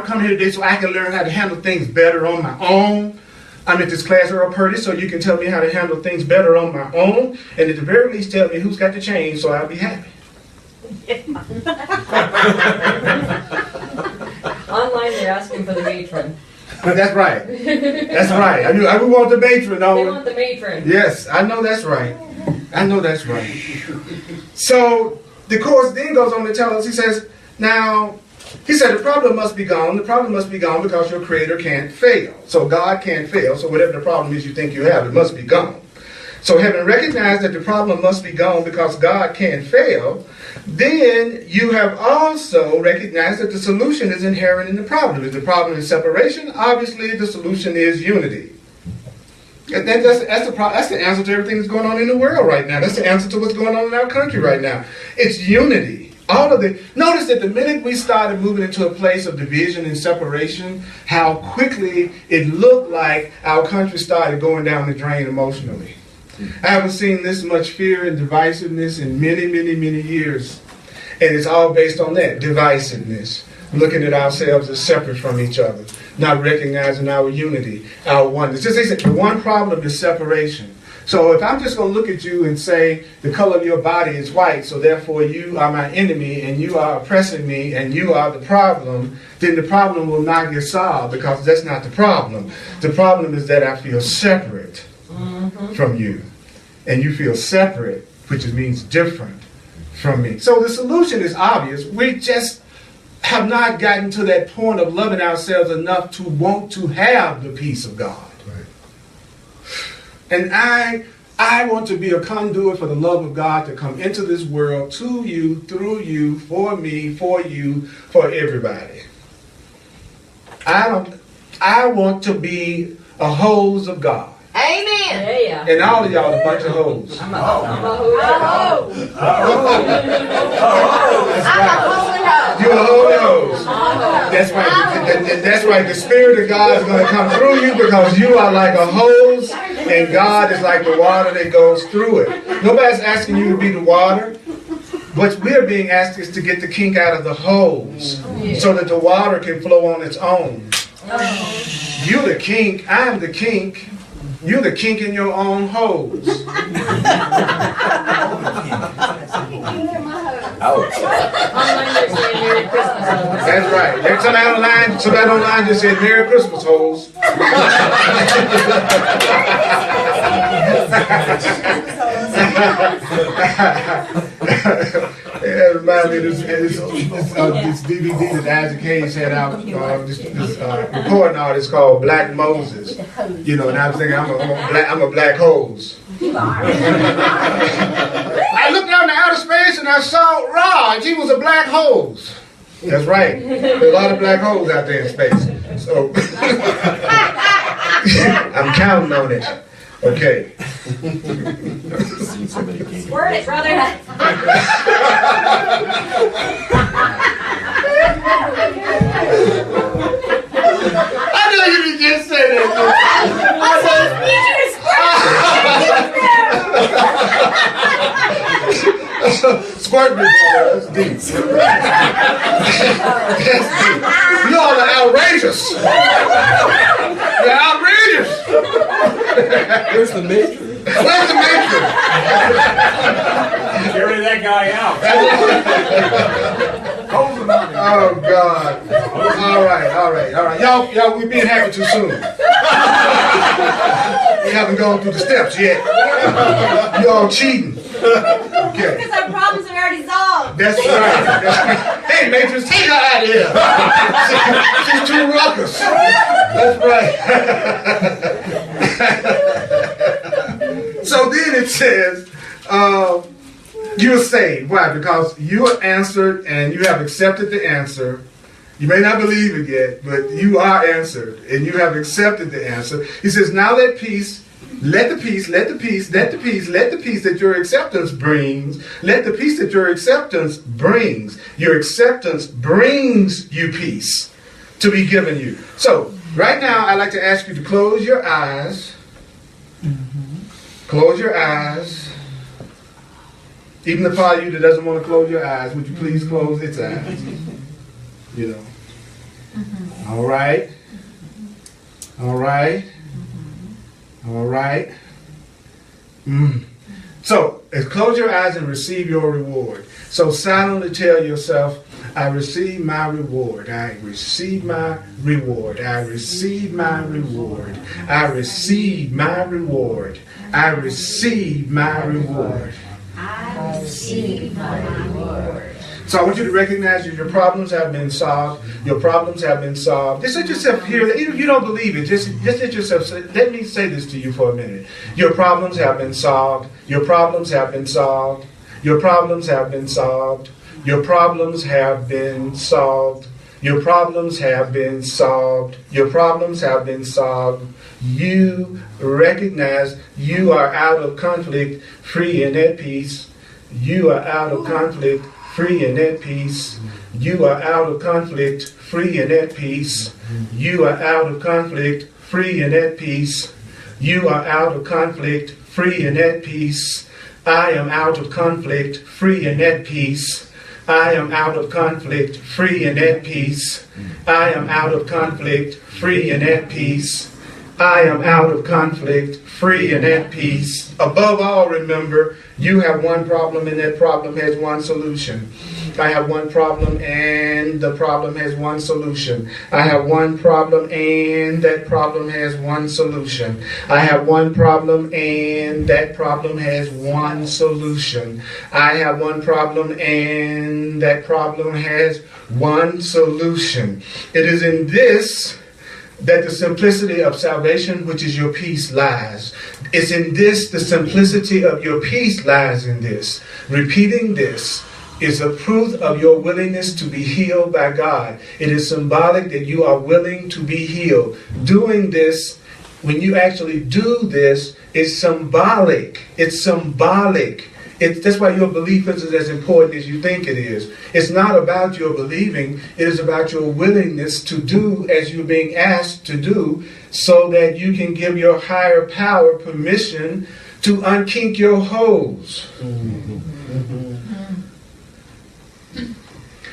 coming here today so I can learn how to handle things better on my own. I'm at this class, Earl Purdy, so you can tell me how to handle things better on my own, and at the very least tell me who's got the change so I'll be happy. Online, they're asking for the matron. But that's right. That's right. I want the matron. They want the matron. Yes, I know that's right. I know that's right. So the Course then goes on to tell us, he said, the problem must be gone. The problem must be gone because your Creator can't fail. So God can't fail. So whatever the problem is you think you have, it must be gone. So having recognized that the problem must be gone because God can't fail, then you have also recognized that the solution is inherent in the problem. If the problem is separation, obviously the solution is unity. And that's the answer to everything that's going on in the world right now. That's the answer to what's going on in our country right now. It's unity. Notice that the minute we started moving into a place of division and separation, how quickly it looked like our country started going down the drain emotionally. I haven't seen this much fear and divisiveness in many, many, many years. And it's all based on that, divisiveness. Looking at ourselves as separate from each other. Not recognizing our unity, our oneness. Just they said the one problem is separation. So if I'm just going to look at you and say the color of your body is white, so therefore you are my enemy and you are oppressing me and you are the problem, then the problem will not get solved, because that's not the problem. The problem is that I feel separate from you, and you feel separate, which means different from me. So the solution is obvious. We just have not gotten to that point of loving ourselves enough to want to have the peace of God. And I want to be a conduit for the love of God to come into this world, to you, through you, for me, for you, for everybody. I want to be a hose of God. Amen. Yeah. And all of y'all a bunch of hoes. I'm a hoe. You're a holy hose. That's right. That's right. The Spirit of God is going to come through you, because you are like a hose, and God is like the water that goes through it. Nobody's asking you to be the water. What we're being asked is to get the kink out of the hose, so that the water can flow on its own. You're the kink. I'm the kink. You're the kink in your own hose. Online they're saying Merry Christmas. That's right. Next time somebody online just said Merry Christmas, hoes. It reminds me of this DVD that Isaac Hayes had out, this recording artist called Black Moses. You know, and I was thinking, I'm a black hose. I looked out into outer space and I saw Raj. He was a black hose. That's right. There are a lot of black holes out there in space. So I'm counting on it. Okay. Word it, brother. I know you didn't just say that. Squirt me, brother. That's deep. That's deep. You all are outrageous. You're outrageous. Where's the matrix? Where's the matrix? Carry that guy out. Oh, God. All right. Y'all, we're being happy too soon. We haven't gone through the steps yet. Y'all cheating. Okay. Because our problems are already solved. That's right. Hey, Matrix, take her out of here. She's too ruckus. That's right. So then it says, you're saved. Why? Because you are answered and you have accepted the answer. You may not believe it yet, but you are answered and you have accepted the answer. He says, now let the peace that your acceptance brings, let the peace that your acceptance brings. Your acceptance brings you peace to be given you. So, right now, I'd like to ask you to close your eyes. Close your eyes. Even the part of you that doesn't want to close your eyes, would you please close its eyes? You know. All right. All right. All right. So, close your eyes and receive your reward. So silently tell yourself, I receive my reward. I receive my reward. I receive my reward. I receive my reward. I receive my reward. I receive my reward. So I want you to recognize that your problems have been solved. Your problems have been solved. Just let yourself hear that. Even if you don't believe it, just let yourself say, let me say this to you for a minute. Your problems have been solved. Your problems have been solved. Your problems have been solved. Your problems have been solved. Your problems have been solved. Your problems have been solved. You recognize you are out of conflict, free and at peace. You are out of conflict, free and at peace. You are out of conflict, free and at peace. You are out of conflict, free and at peace. You are out of conflict, free and at peace. I am out of conflict, free and at peace. I am out of conflict, free and at peace. I am out of conflict, free and at peace. I am out of conflict, free and at peace. Above all, remember, you have one problem and that problem has one solution. I have one problem and the problem has one solution. I have one problem and that problem has one solution. I have one problem and that problem has one solution. I have one problem and that problem has one solution. It is in this that the simplicity of salvation, which is your peace, lies. It's in this, the simplicity of your peace lies in this. Repeating this is a proof of your willingness to be healed by God. It is symbolic that you are willing to be healed. Doing this, when you actually do this, is symbolic. It's symbolic. That's why your belief isn't as important as you think it is. It's not about your believing. It is about your willingness to do as you're being asked to do, so that you can give your higher power permission to unkink your hose.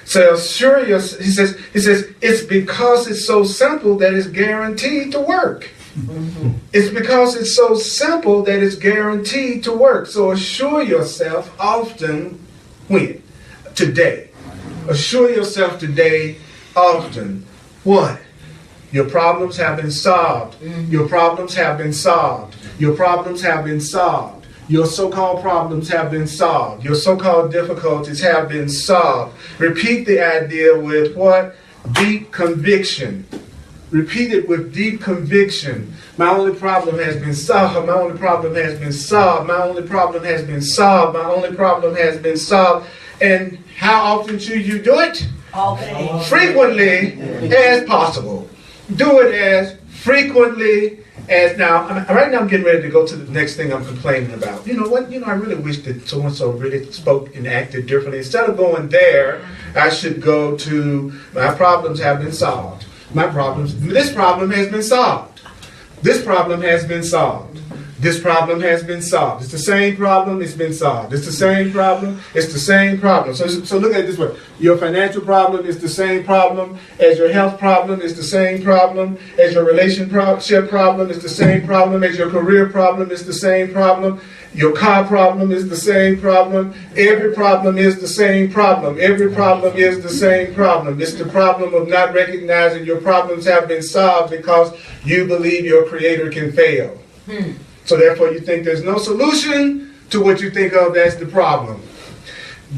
So assure yourself, he says, it's because it's so simple that it's guaranteed to work. It's because it's so simple that it's guaranteed to work. So assure yourself often, when? Today. Assure yourself today often. What? Your problems have been solved. Your problems have been solved. Your problems have been solved. Your so-called problems have been solved. Your so-called difficulties have been solved. Repeat the idea with what? Deep conviction. Repeat it with deep conviction. My only problem has been solved. My only problem has been solved. My only problem has been solved. My only problem has been solved. And how often should you do it? All day. Frequently as possible. Do it as frequently as now. Right now I'm getting ready to go to the next thing I'm complaining about. You know what? I really wish that so-and-so really spoke and acted differently. Instead of going there, I should go to my problems have been solved. This problem has been solved. This problem has been solved. This problem has been solved. It's the same problem, it's been solved. It's the same problem, it's the same problem. So look at it this way. Your financial problem is the same problem as your health problem, is the same problem as your relationship problem, is the same problem as your career problem, is the same problem. Your car problem is the same problem. Every problem is the same problem. Every problem is the same problem. It's the problem of not recognizing your problems have been solved because you believe your Creator can fail. So therefore you think there's no solution to what you think of as the problem.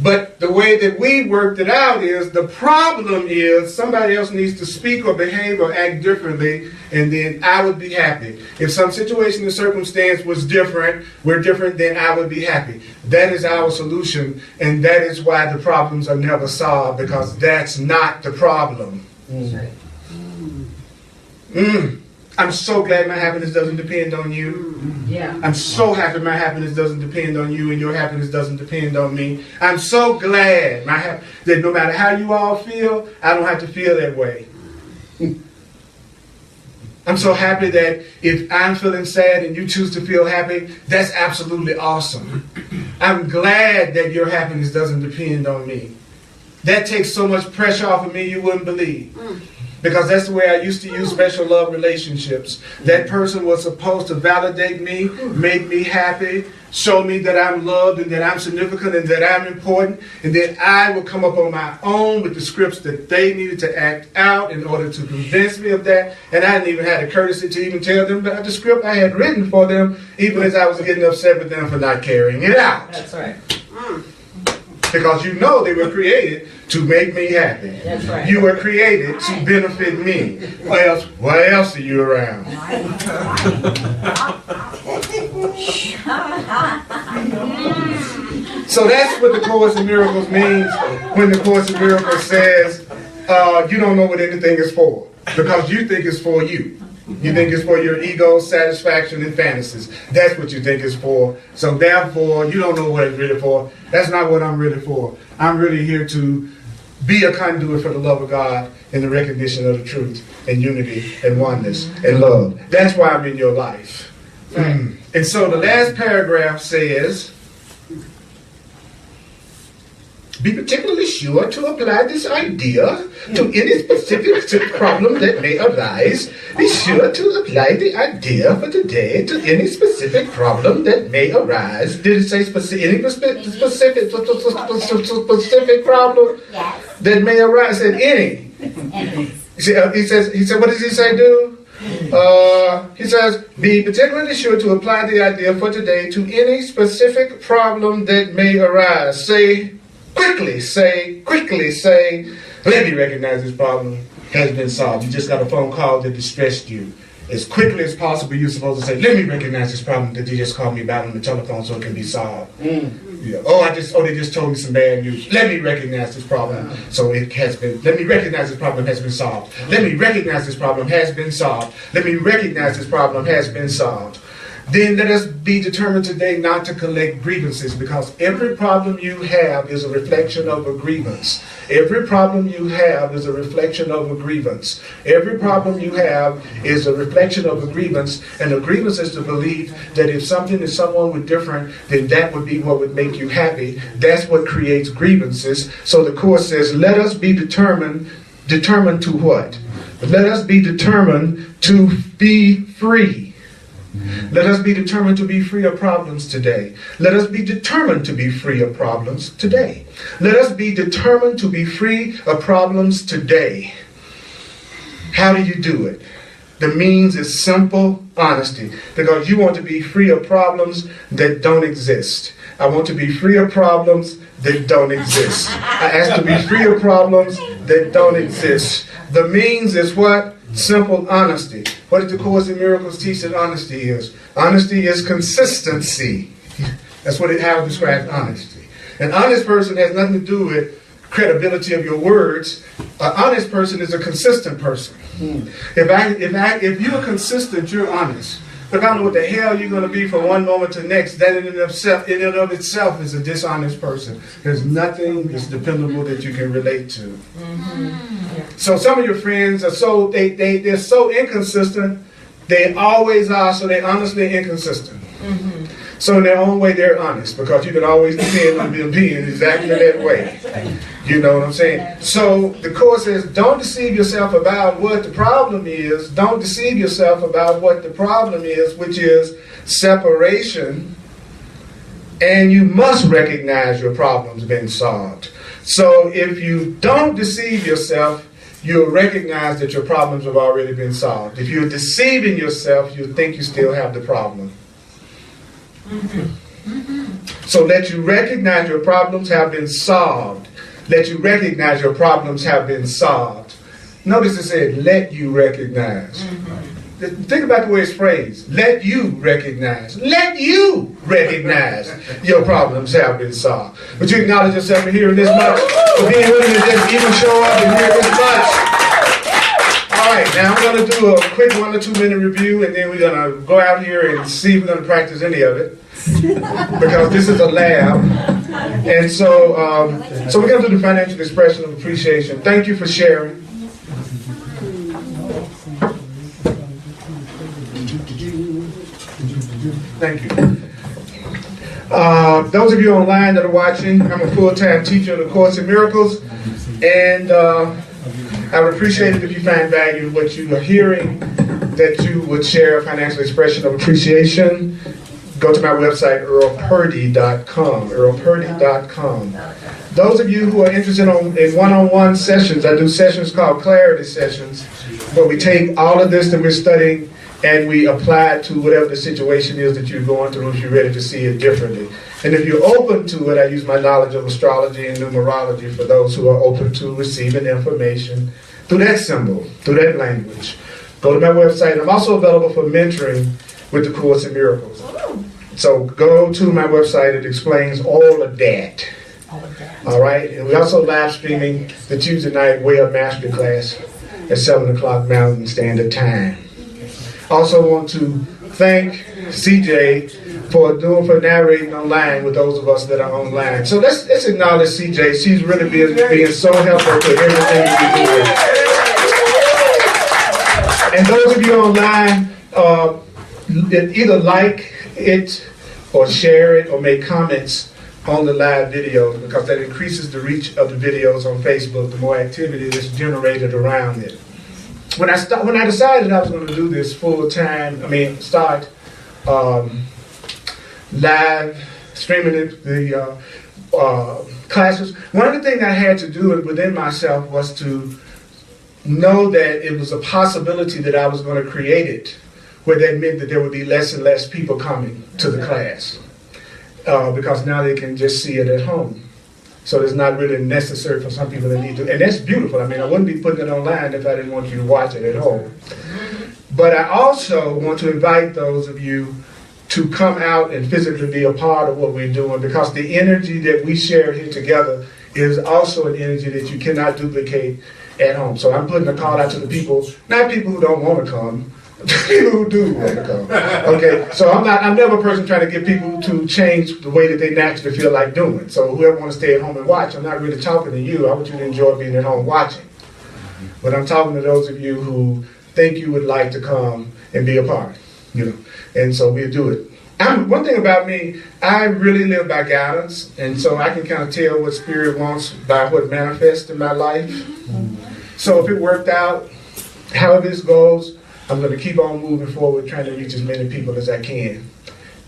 But the way that we worked it out is the problem is somebody else needs to speak or behave or act differently, and then I would be happy. If some situation or circumstance was different, we're different, then I would be happy. That is our solution, and that is why the problems are never solved, because that's not the problem. I'm so glad my happiness doesn't depend on you. Yeah. I'm so happy my happiness doesn't depend on you and your happiness doesn't depend on me. I'm so glad that no matter how you all feel, I don't have to feel that way. I'm so happy that if I'm feeling sad and you choose to feel happy, that's absolutely awesome. I'm glad that your happiness doesn't depend on me. That takes so much pressure off of me you wouldn't believe. Because that's the way I used to use special love relationships. That person was supposed to validate me, make me happy, show me that I'm loved and that I'm significant and that I'm important. And then I would come up on my own with the scripts that they needed to act out in order to convince me of that. And I hadn't even had the courtesy to even tell them about the script I had written for them, even as I was getting upset with them for not carrying it out. That's right. Because you know they were created to make me happy. That's right. You were created to benefit me. Why else are you around? So that's what the Course in Miracles means when the Course in Miracles says you don't know what anything is for. Because you think it's for you. You think it's for your ego, satisfaction, and fantasies. That's what you think it's for. So therefore, you don't know what it's really for. That's not what I'm really for. I'm really here to be a conduit for the love of God and the recognition of the truth and unity and oneness and love. That's why I'm in your life. And so the last paragraph says, be particularly sure to apply this idea to any specific problem that may arise. Be sure to apply the idea for today to any specific problem that may arise. Did it say any specific problem Yes. that may arise? It said any. He said, what does he say, do? He says, be particularly sure to apply the idea for today to any specific problem that may arise. Say, quickly, let me recognize this problem has been solved. You just got a phone call that distressed you. As quickly as possible, you're supposed to say, let me recognize this problem that you just called me about on the telephone so it can be solved. Yeah. They just told me some bad news. Let me recognize this problem so it has been, let me recognize this problem has been solved. Let me recognize this problem has been solved. Let me recognize this problem has been solved. Then let us be determined today not to collect grievances, because every problem you have is a reflection of a grievance. Every problem you have is a reflection of a grievance. Every problem you have is a reflection of a grievance, and a grievance is the belief that if something is someone were different, then that would be what would make you happy. That's what creates grievances. So the Course says, let us be determined to what? Let us be determined to be free. Let us be determined to be free of problems today. Let us be determined to be free of problems today. Let us be determined to be free of problems today. How do you do it? The means is simple honesty, because you want to be free of problems that don't exist. I want to be free of problems that don't exist. I ask to be free of problems that don't exist. The means is what? Simple honesty. What does the Course in Miracles teach that honesty is? Honesty is consistency. That's what how it describes honesty. An honest person has nothing to do with credibility of your words. An honest person is a consistent person. If you're consistent, you're honest. But if I don't know what the hell you're going to be from one moment to the next, that in and of itself is a dishonest person. There's nothing that's dependable that you can relate to. So some of your friends are they're so inconsistent. They always are, so they're honestly inconsistent. So in their own way, they're honest, because you can always depend on them being exactly that way. You know what I'm saying? So the Course says, don't deceive yourself about what the problem is. Don't deceive yourself about what the problem is, which is separation. And you must recognize your problem's been solved. So if you don't deceive yourself, you'll recognize that your problems have already been solved. If you're deceiving yourself, you think you still have the problem. So let you recognize your problems have been solved. Let you recognize your problems have been solved. Notice it said, let you recognize. Think about the way it's phrased. Let you recognize. Let you recognize your problems have been solved. But you acknowledge yourself for hearing this much, for being willing to just even show up and hear this much. All right, now I'm going to do a quick 1 or 2 minute review, and then we're going to go out here and see if we're going to practice any of it, because this is a lab. And so we're going to do the financial expression of appreciation. Thank you for sharing. Thank you. Those of you online that are watching, I'm a full-time teacher of the Course in Miracles, and I would appreciate it if you find value in what you are hearing, that you would share a financial expression of appreciation. Go to my website, earlpurdy.com, earlpurdy.com. Those of you who are interested in one-on-one sessions, I do sessions called clarity sessions, where we take all of this that we're studying and we apply it to whatever the situation is that you're going through, if you're ready to see it differently. And if you're open to it, I use my knowledge of astrology and numerology for those who are open to receiving information through that symbol, through that language. Go to my website. I'm also available for mentoring with the Course in Miracles. So go to my website. It explains all of that. All right? And we're also live streaming the Tuesday night Way Up Mastery class at 7 o'clock Mountain Standard Time. Also want to thank CJ for narrating online with those of us that are online. So let's acknowledge CJ. She's really being so helpful to everything we do. And those of you online, either like it or share it or make comments on the live videos, because that increases the reach of the videos on Facebook, the more activity that's generated around it. When I decided I was going to do this full time, start live streaming the classes, one of the things I had to do within myself was to know that it was a possibility that I was going to create it, where that meant that there would be less and less people coming to the class. Because now they can just see it at home. So it's not really necessary for some people that need to, and that's beautiful. I wouldn't be putting it online if I didn't want you to watch it at home. But I also want to invite those of you to come out and physically be a part of what we're doing, because the energy that we share here together is also an energy that you cannot duplicate at home. So I'm putting a call out to the people, not people who don't want to come, people who do want to come. Okay, so I'm never a person trying to get people to change the way that they naturally feel like doing. So whoever wants to stay at home and watch, I'm not really talking to you. I want you to enjoy being at home watching. But I'm talking to those of you who think you would like to come and be a part, And so we'll do it. One thing about me, I really live by guidance, and so I can kind of tell what Spirit wants by what manifests in my life. So if it worked out, however this goes, I'm going to keep on moving forward, trying to reach as many people as I can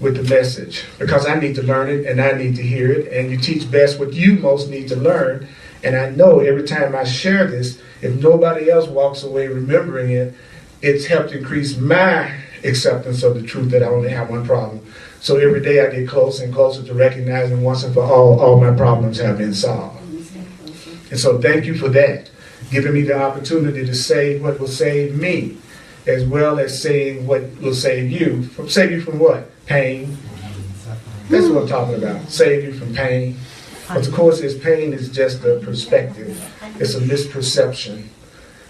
with the message, because I need to learn it and I need to hear it, and you teach best what you most need to learn. And I know every time I share this, if nobody else walks away remembering it, it's helped increase my acceptance of the truth that I only have one problem. So every day I get closer and closer to recognizing once and for all my problems have been solved. And so thank you for that, giving me the opportunity to say what will save me, as well as saying what will save you. Save you from what? Pain. That's what I'm talking about. Save you from pain. But of course, pain is just a perspective. It's a misperception.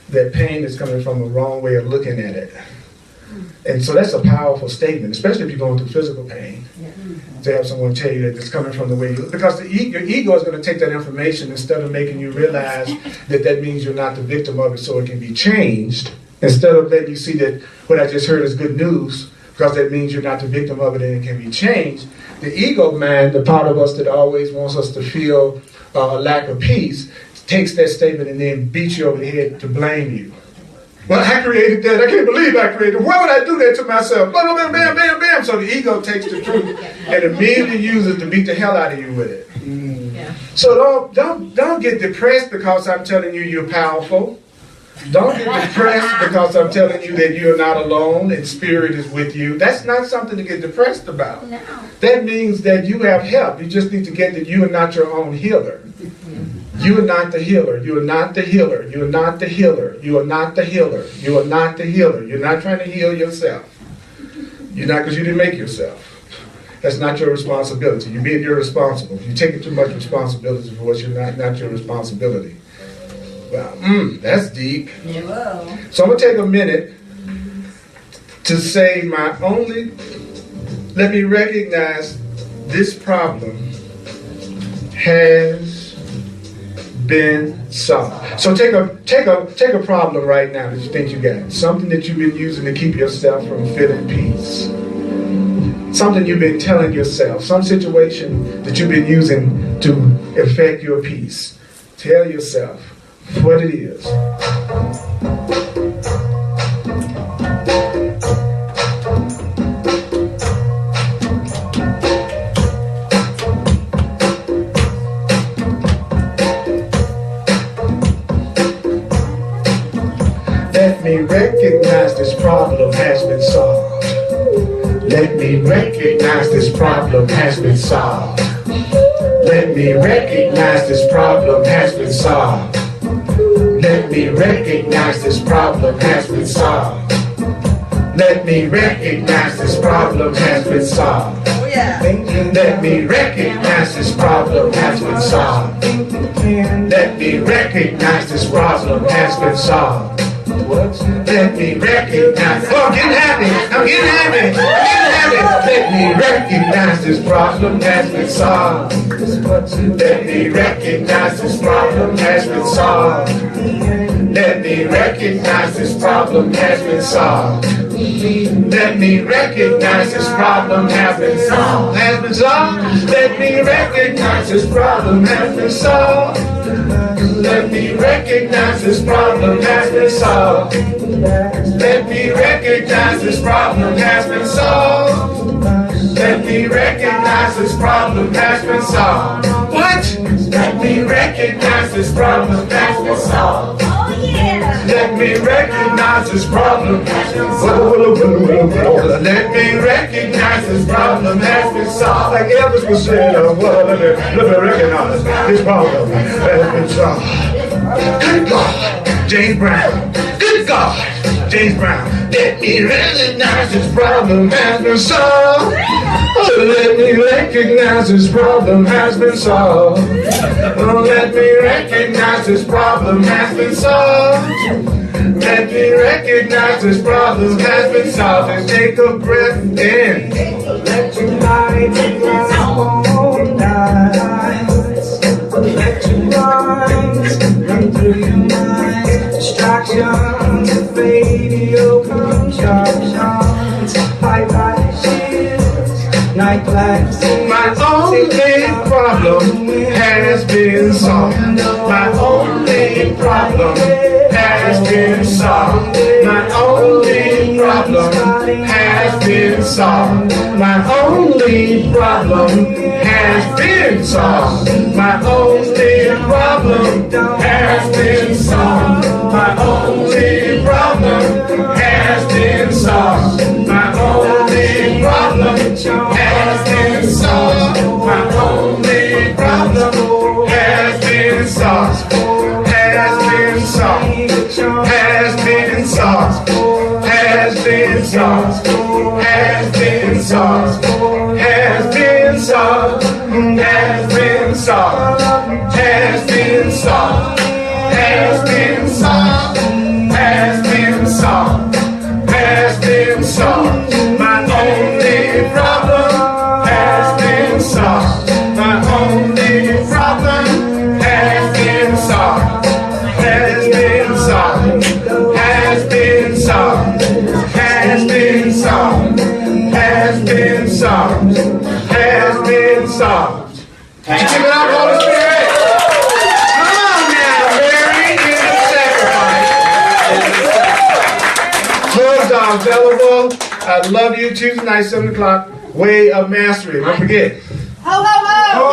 That pain is coming from a wrong way of looking at it. And so that's a powerful statement, especially if you're going through physical pain. To have someone tell you that it's coming from the way you look. Because your ego is going to take that information, instead of making you realize that means you're not the victim of it so it can be changed. Instead of letting you see that what I just heard is good news, because that means you're not the victim of it and it can be changed. The ego mind, the part of us that always wants us to feel a lack of peace, takes that statement and then beats you over the head to blame you. Well, I created that. I can't believe I created it. Why would I do that to myself? Bam, bam, bam, bam, bam. So the ego takes the truth and immediately uses it to beat the hell out of you with it. Yeah. So don't get depressed because I'm telling you you're powerful. Don't get depressed because I'm telling you that you're not alone and Spirit is with you. That's not something to get depressed about. No. That means that you have help. You just need to get that you are not your own healer. You are not the healer. You are not the healer. You are not the healer. You are not the healer. You are not the healer. You're not trying to heal yourself. You're not, because you didn't make yourself. That's not your responsibility. You're being irresponsible. You're taking too much responsibility for what's not your responsibility. Wow, that's deep. Hello. So I'm going to take a minute to say let me recognize this problem has been solved. So take a problem right now that you think you got. Something that you've been using to keep yourself from feeling peace. Something you've been telling yourself. Some situation that you've been using to affect your peace. Tell yourself what it is. Let me recognize this problem has been solved. Let me recognize this problem has been solved. Let me recognize this problem has been solved. Let me recognize this problem has been solved. Let me recognize this problem has been solved. Oh yeah. Let me recognize this problem has been solved. Let me recognize this problem has been solved. Let me recognize. Oh, I'm getting happy. I'm getting happy. I'm getting happy. Let me recognize this problem has been solved. Let me recognize this problem has been solved. Let me recognize this problem has been solved. Let me recognize this problem has been solved. Has been solved. Let me recognize this problem has been solved. Let me recognize this problem has been solved. Let me recognize this problem has been solved. Let me recognize this problem has been solved. What? Let me recognize this problem has been solved. Oh yeah. Let me recognize this problem has been solved. Let me recognize this problem has been solved. Like Elvis was saying, let me recognize this problem has been solved. Good God, James Brown. Good God, James Brown. Let me recognize this problem has been solved. Let me recognize this problem has been solved. Let me recognize this problem has been solved. Let me recognize this problem has been solved. And take a breath in. Let your light shine all night. Let your minds run through your mind. Distractions fade, you'll come sharp shots. High flashes, night flashes. My only problem has been solved. My only problem has been solved. My only problem has been solved. My only problem has been solved. My only problem has been solved. My only problem has been solved. My only problem has been solved. My only problem has been solved. Has been solved. Has been solved. Has been solved. Has been solved. Has been solved. Has been solved. Has been solved. Has been solved. Has been solved. Has been solved. My only problem has been solved. My only problem has been solved. Has been solved. Has been solved. Has been solved. Has been solved. Has been solved. Give it up, Holy Spirit. Come on now, Mary, in the sacrifice. Clothes are available. I love you. Tuesday night, 7 o'clock. Way of Mastery. Don't forget. Ho ho ho.